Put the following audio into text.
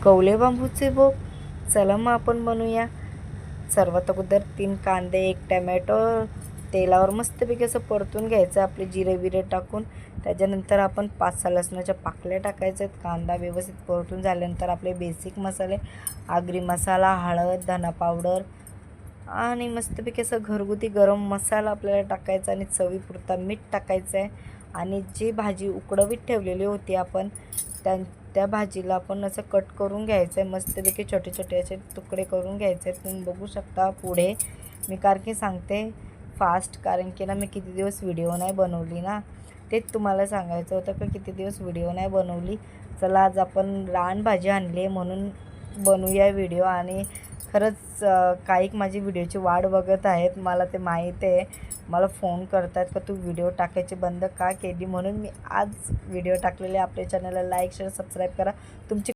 कवले बांबूचे भोग. चला मग आपण बनवूया. सर्वात अगोदर 3 कांदे, 1 टमॅटो तेलावर मस्तपैकी असं परतून घ्यायचं आपले जिरे बिरे टाकून. त्याच्यानंतर आपण 5-6 लसणाच्या पाकळ्या टाकायच्या आहेत. कांदा व्यवस्थित परतून झाल्यानंतर आपले बेसिक मसाले, आगरी मसाला, हळद, धना पावडर आणि मस्तपैकी असं घरगुती गरम मसाला आपल्याला टाकायचा आणि चवीपुरता मीठ टाकायचं आहे. आणि जी भाजी उकडवीत ठेवलेली होती आपण त्या भाजीला आपण असं कट करून घ्यायचं आहे. मस्तपैकी छोटे छोटे असे तुकडे करून घ्यायचे आहेत. तुम्ही बघू शकता पुढे मी कारण की सांगते फास्ट, कारण की ना मी किती दिवस व्हिडिओ नाही बनवली ना, तेच तुम्हाला सांगायचं होतं की किती दिवस व्हिडिओ नाही बनवली. चला आज आपण रान भाजी आणली म्हणून बनवूया व्हिडिओ. आणि खरंच काही माझी व्हिडिओची वाट बघत आहेत, मला ते माहीत आहे. मला फोन करतात का तू व्हिडिओ टाकायची बंद का केली, म्हणून मी आज व्हिडिओ टाकलेले. आपल्या चॅनलला लाईक शेअर सबस्क्राईब करा. तुमची